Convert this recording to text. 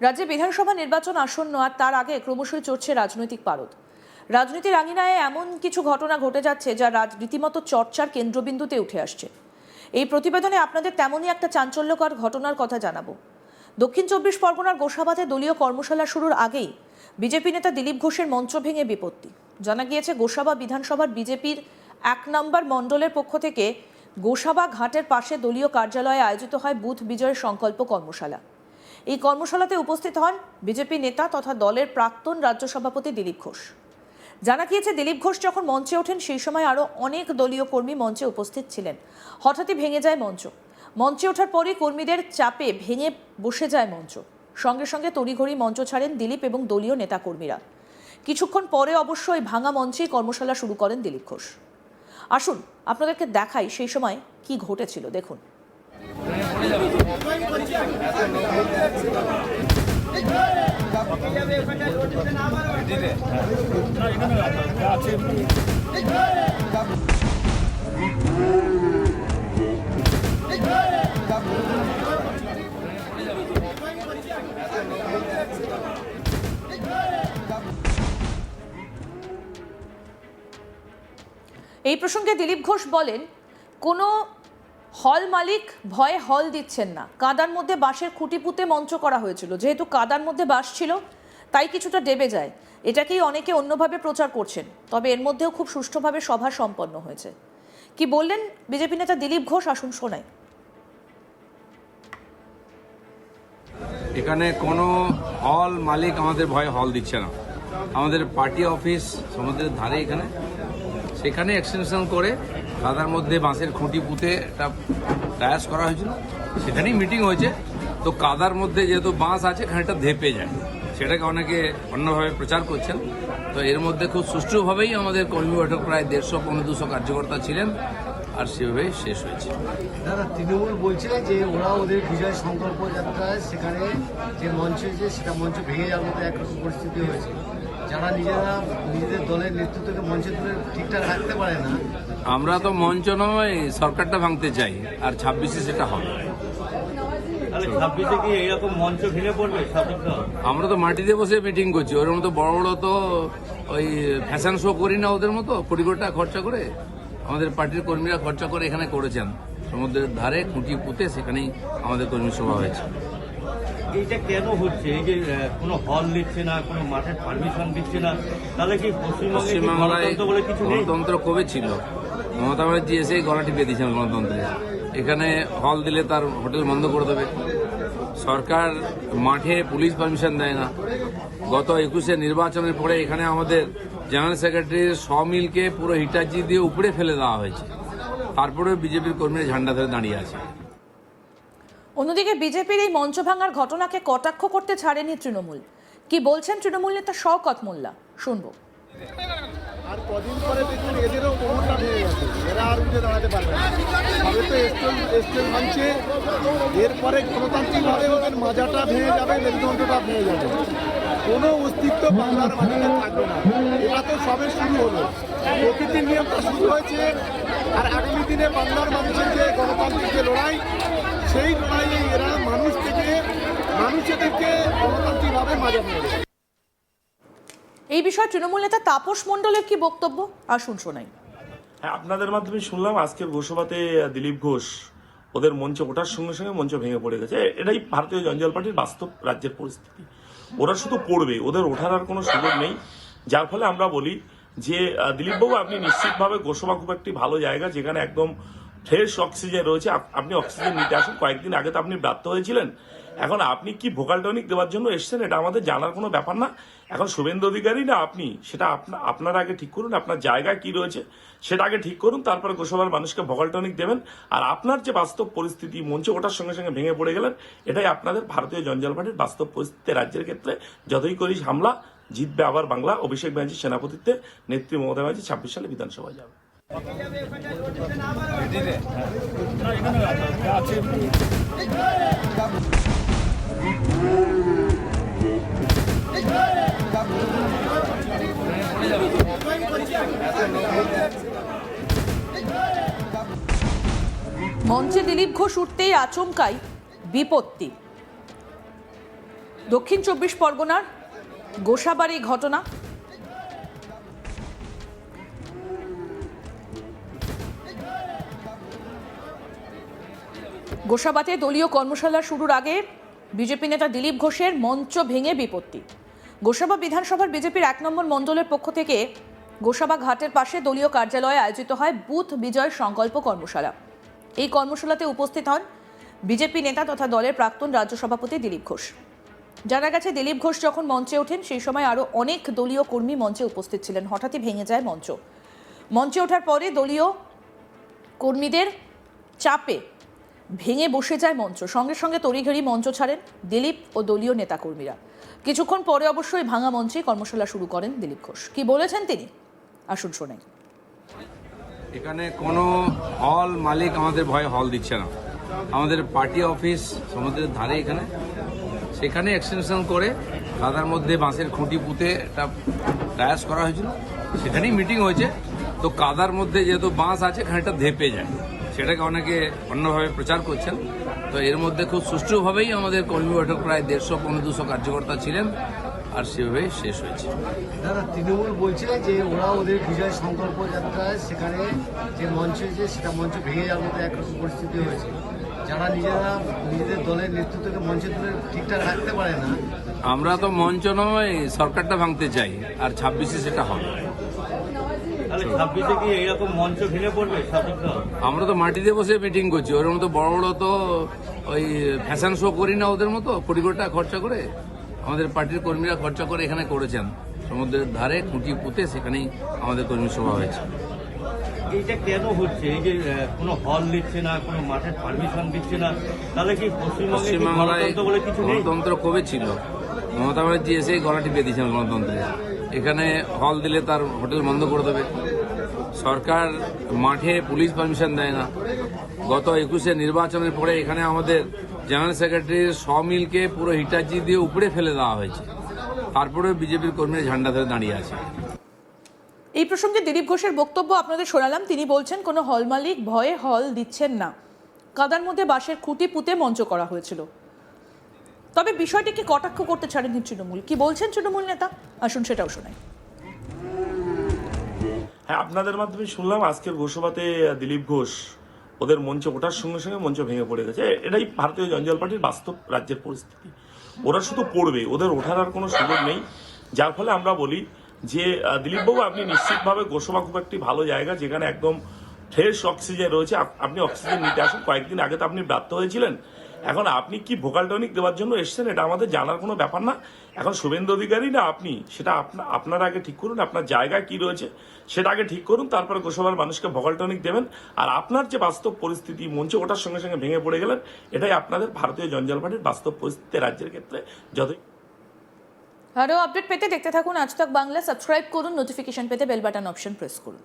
রাজ্যে বিধানসভা নির্বাচন আসন্ন, আর তার আগে ক্রমশই চড়ছে রাজনৈতিক পারদ। রাজনীতির আঙিনায় এমন কিছু ঘটনা ঘটে যাচ্ছে যা রীতিমতো চর্চার কেন্দ্রবিন্দুতে উঠে আসছে। এই প্রতিবেদনে আপনাদের তেমনই একটা চাঞ্চল্যকর ঘটনার কথা জানাবো। দক্ষিণ 24 পরগনার গোসাবাতে দলীয় কর্মশালা শুরুর আগেই বিজেপি নেতা দিলীপ ঘোষের মঞ্চ ভেঙে বিপত্তি। জানা গিয়েছে, গোসাবা বিধানসভার বিজেপির 1 নম্বর মণ্ডলের পক্ষ থেকে গোসাবা ঘাটের পাশে দলীয় কার্যালয়ে আয়োজিত হয় বুথ বিজয়ের সংকল্প কর্মশালা। এই কর্মশালাতে উপস্থিত হন বিজেপি নেতা তথা দলের প্রাক্তন রাজ্য সভাপতি দিলীপ ঘোষ। জানা গিয়েছে, দিলীপ ঘোষ যখন মঞ্চে ওঠেন সেই সময় আরও অনেক দলীয় কর্মী মঞ্চে উপস্থিত ছিলেন। হঠাৎই ভেঙে যায় মঞ্চ। মঞ্চে ওঠার পরই কর্মীদের চাপে ভেঙে বসে যায় মঞ্চ। সঙ্গে সঙ্গে তড়িঘড়ি মঞ্চ ছাড়েন দিলীপ এবং দলীয় নেতাকর্মীরা। কিছুক্ষণ পরে অবশ্য এই ভাঙা মঞ্চেই কর্মশালা শুরু করেন দিলীপ ঘোষ। আসুন আপনাদেরকে দেখাই সেই সময় কি ঘটেছিল, দেখুন। এই প্রসঙ্গে দিলীপ ঘোষ বলেন, কোনো হল মালিক ভয়ে হল দিচ্ছেন না। কাদার মধ্যে বাঁশের খুঁটি পুঁতে মঞ্চ করা হয়েছিল। যেহেতু কাদার মধ্যে বাঁশ ছিল তাই কিছুটা ডেবে যায়। এটাকেই অনেকে অন্যভাবে প্রচার করছেন। তবে এর মধ্যেও খুব সুষ্ঠুভাবে সভা সম্পন্ন হয়েছে। কি বললেন বিজেপি নেতা দিলীপ ঘোষ, আসুন শোনাই। এখানে কোনো হল মালিক আমাদের ভয়ে হল দিচ্ছে না। আমাদের পার্টি অফিস সমুদ্রের ধারে এখানে, সেখানে এক্সটেনশন করে কাদার মধ্যে বাঁশের খুঁটি পুঁতে একটা ডায়াস করা হয়েছিল। সেখানেই মিটিং হয়েছে। তো কাদার মধ্যে যেহেতু বাঁশ আছে, খানিকটা ধেপে যায়, সেটাকে অনেকে অন্যভাবে প্রচার করছেন। তো এর মধ্যে খুব সুষ্ঠুভাবেই আমাদের কর্মী বৈঠক, প্রায় 150-200 কার্যকর্তা ছিলেন, আর সেভাবেই শেষ হয়েছে। দাদা, তৃণমূল বলছে যে ওরা ওদের বিজয় সংকল্প যাত্রায় সেখানে যে মঞ্চ হয়েছে সেটা মঞ্চ ভেঙে যাওয়ার মতো একরকম পরিস্থিতি হয়েছে। যারা নিজেদের দলের নেতৃত্বকে মঞ্চে তুলে ঠিকঠাক রাখতে পারে না। আমরা তো মঞ্চ নয়, সরকারটা ভাঙতে চাই, আর 26-এ সেটা হবে। কি এইরকম মঞ্চ ভেঙে পড়বে? আমরা তো মাটিতে বসে মিটিং করছি, ওর মতো বড় বড় তো ওই ফ্যাশন শো করি না ওদের মতো। কোটি কোটি টাকা খরচা করে আমাদের পার্টির কর্মীরা খরচা করে এখানে করেছেন। সমুদ্রের ধারে খুঁটি পুঁতে সেখানেই আমাদের কর্মী সভা হয়েছে। এইটা কেন হচ্ছে? এই যে কোনো হল দিচ্ছে না, কোনো মাঠের পারমিশন দিচ্ছে না, তাহলে কি পশ্চিমবাংলায় গণতন্ত্র কবে ছিল? মমতা ব্যানার্জি এসেই গলা টিপে দিয়েছেন গণতন্ত্রে। এখানে হল দিলে তার হোটেল বন্ধ করে দেবে। সরকার মাঠে পুলিশ পারমিশন দেয় না। গত 21-এ নির্বাচনের পরে এখানে আমাদের জেনারেল সেক্রেটারির সমিলকে পুরো হিটাচি দিয়ে উপরে ফেলে দেওয়া হয়েছে। তারপরে বিজেপির কর্মীরা ঝান্ডা ধরে দাঁড়িয়ে আছে। অন্যদিকে বিজেপির এই মঞ্চ ভাঙার ঘটনাকে কটাক্ষ করতে ছাড়েনি তৃণমূল। কি বলছেন তৃণমূল নেতা শওকত মোল্লা, শুনবো। আর কদিন পরে দেখুন এদেরও কোমরটা ভেঙে গেছে, এরা আর উঠে দাঁড়াতে পারবে না। তবে তো স্টেল ভাঙছে, এরপরে গণতান্ত্রিকভাবে ওদের মাজাটা ভেঙে যাবে, মেরুদণ্ডটা ভেঙে যাবে। কোনো অস্তিত্ব বাংলার মাটিতে থাকবে না। এটা তো সবে শুরু হলো, প্রকৃতির নিয়মটা শুরু হয়েছে। আর আগামী দিনে বাংলার মানুষের যে গণতান্ত্রিক যে লড়াই, সেই লড়াইয়ে এরা মানুষেদেরকে গণতান্ত্রিকভাবে মাজা ভেঙে দেবে। এই বিষয়ে তৃণমূল নেতা তাপস মণ্ডলের কি বক্তব্য, আসুন শোনাই। হ্যাঁ, আপনাদের মাধ্যমে শুনলাম আজকের গোসাবাতে দিলীপ ঘোষ ওদের মঞ্চে ওঠার সঙ্গে সঙ্গে মঞ্চ ভেঙে পড়ে গেছে। এটাই ভারতীয় জঞ্জাল পার্টির বাস্তব রাজ্যের পরিস্থিতি। ওরা শুধু পড়বে, ওদের ওঠার আর কোনো সুযোগ নেই। যার ফলে আমরা বলি যে দিলীপবাবু, আপনি নিশ্চিতভাবে গোসাবা খুব একটি ভালো জায়গা, যেখানে একদম ফ্রেশ অক্সিজেন রয়েছে। আপনি অক্সিজেন নিতে আসুন। কয়েকদিন আগে তো আপনি ব্রাত্য হয়েছিলেন। এখন আপনি কি ভোকাল টনিক দেওয়ার জন্য এসছেন, এটা আমাদের জানার কোনো ব্যাপার না। এখন শুভেন্দু অধিকারী না আপনি, সেটা আপনারা আগে ঠিক করুন। আপনার জায়গায় কি রয়েছে সেটা আগে ঠিক করুন, তারপরে গোসাবার মানুষকে ভোকাল টনিক দেবেন। আর আপনার যে বাস্তব পরিস্থিতি, মঞ্চে ওঠার সঙ্গে সঙ্গে ভেঙে পড়ে গেলেন, এটাই আপনাদের ভারতীয় জঞ্জাল পার্টির বাস্তব পরিস্থিতি। রাজ্যের ক্ষেত্রে যতই করিস হামলা, জিতবে আবার বাংলা। অভিষেক ব্যানার্জির সেনাপতিত্বে নেত্রী মমতা ব্যানার্জি 26 সালে বিধানসভায় যাবে। মঞ্চে দিলীপ ঘোষ উঠতেই আচমকাই বিপত্তি। দক্ষিণ 24 পরগনার গোসাবাড়ি ঘটনা। গোসাবাতে দলীয় কর্মশালা শুরুর আগে বিজেপি নেতা দিলীপ ঘোষের মঞ্চ ভেঙে বিপত্তি। গোসাবা বিধানসভার বিজেপির 1 নম্বর মণ্ডলের পক্ষ থেকে গোসাবা ঘাটের পাশে দলীয় কার্যালয়ে আয়োজিত হয় বুথ বিজয় সংকল্প কর্মশালা। এই কর্মশালাতে উপস্থিত হন বিজেপি নেতা তথা দলের প্রাক্তন রাজ্য সভাপতি দিলীপ ঘোষ। জানা গেছে, দিলীপ ঘোষ যখন মঞ্চে ওঠেন সেই সময় আরও অনেক দলীয় কর্মী মঞ্চে উপস্থিত ছিলেন। হঠাৎই ভেঙে যায় মঞ্চ। মঞ্চে ওঠার পরে দলীয় কর্মীদের চাপে ভেঙে বসে যায় মঞ্চ। সঙ্গে সঙ্গে তড়িঘড়ি মঞ্চ ছাড়েন দিলীপ ও দলীয় নেতাকর্মীরা। কিছুক্ষণ পরে অবশ্যই ভাঙা মঞ্চে কর্মশালা শুরু করেন দিলীপ ঘোষ। কি বলেছেন তিনি, আসুন শোনাই। এখানে কোনো হল মালিক আমাদের ভয়ে হল দিচ্ছে না। আমাদের পার্টি অফিস সমুদ্রের ধারে এখানে, সেখানে এক্সটেনশন করে কাদার মধ্যে বাঁশের খুঁটি পুঁতে একটা ডায়াস করা হয়েছিল। সেখানেই মিটিং হয়েছে। তো কাদার মধ্যে যেহেতু বাঁশ আছে, খানিকটা ধেপে যায়, সেটাকে অনেকে অন্যভাবে প্রচার করছেন। তো এর মধ্যে খুব সুষ্ঠুভাবেই আমাদের কর্মী বৈঠক প্রায় 150-200 কার্যকর্তা ছিলেন, আর সেভাবেই শেষ হয়েছে। দাদা, তৃণমূল বলছে যে ওরা ওদের বিজয় সংকল্প যাত্রায় সেখানে যে মঞ্চ হয়েছে সেটা মঞ্চ ভেঙে যাওয়ার মতো একরকম পরিস্থিতি হয়েছে। যারা নিজেদের দলের নেতৃত্বকে মঞ্চে তুলে ঠিকঠাক রাখতে পারে না। আমরা তো মঞ্চ নয়, সরকারটা ভাঙতে চাই, আর 26-এ সেটা হবে। তাহলে 26-এ কি এইরকম মঞ্চ ভেঙে পড়বে শাসক দল? আমরা তো মাটিতে বসে মিটিং করছি, ওর মতো বড় বড় তো ওই ফ্যাশন শো করি না ওদের মতো। কোটি কোটি টাকা খরচা করে আমাদের পার্টির কর্মীরা খরচা করে এখানে করেছেন, সমুদ্রের ধারে খুঁটি পুঁতে, সেখানেই আমাদের কর্মী সভা হয়েছে। এইটা কেন হচ্ছে? এই যে কোনো হল দিচ্ছে না, কোনো মাঠের পারমিশন দিচ্ছে না, তাহলে কি পশ্চিমবাংলায় গণতন্ত্র বলে কিছু নেই? গণতন্ত্র কবে ছিল? মমতা ব্যানার্জি এসে গলা টিপে দিয়েছেন গণতন্ত্রে। এখানে হল দিলে তার হোটেল বন্ধ করে দেবে। সরকার মাঠে পুলিশ পারমিশন দেয় না। গত 21-এ নির্বাচনের পরে এখানে আমাদের জেনারেল সেক্রেটারির সমিলকে পুরো হিটাচি দিয়ে উপরে ফেলে দেওয়া হয়েছে। তারপরে বিজেপির কর্মীরা ঝান্ডা ধরে দাঁড়িয়ে আছে। এই প্রসঙ্গে দিলীপ ঘোষের বক্তব্য আপনাদের শোনালাম। তিনি বলছেন, কোনো হল মালিক ভয়ে হল দিচ্ছেন না। কাদার মধ্যে বাঁশের খুঁটি পুঁতে মঞ্চ করা হয়েছিল। তবে বিষয়টিকে কটাক্ষ করতে ছাড়েনি তৃণমূল। কি বলছেন তৃণমূল নেতা, আসুন সেটাও শোনাই। হ্যাঁ, আপনাদের মাধ্যমে শুনলাম আজকের গোসভাতে দিলীপ ঘোষ ওদের মঞ্চে ওঠার সঙ্গে সঙ্গে মঞ্চ ভেঙে পড়ে গেছে। এটাই ভারতীয় জনজাল পার্টির বাস্তব রাজ্যের পরিস্থিতি। ওরা শুধু পড়বে, ওদের ওঠার আর কোনো সুযোগ নেই। যার ফলে আমরা বলি যে দিলীপবাবু, আপনি নিশ্চিতভাবে গোসভা খুব একটি ভালো জায়গা, যেখানে একদম ফ্রেশ অক্সিজেন রয়েছে। আপনি অক্সিজেন নিতে আসুন। কয়েকদিন আগে তো আপনি ব্যর্থ হয়েছিলেন। এখন আপনি কি ভোকাল টনিক দেওয়ার জন্য এসছেন, এটা আমাদের জানার কোনো ব্যাপার না। এখন শুভেন্দু অধিকারী না আপনি, সেটা আপনারা আগে ঠিক করুন। আপনার জায়গায় কি রয়েছে সেটা আগে ঠিক করুন, তারপরে গোসভার মানুষকে ভোকাল টনিক দেবেন। আর আপনার যে বাস্তব পরিস্থিতি, মঞ্চে ওঠার সঙ্গে সঙ্গে ভেঙে পড়ে গেলেন, এটাই আপনাদের ভারতীয় জঞ্জাল পার্টির বাস্তব পরিস্থিতি রাজ্যের ক্ষেত্রে। যতই আরও আপডেট পেতে দেখতে থাকুন আজ তাক বাংলা। সাবস্ক্রাইব করুন, নোটিফিকেশন পেতে বেল বাটন অপশন প্রেস করুন।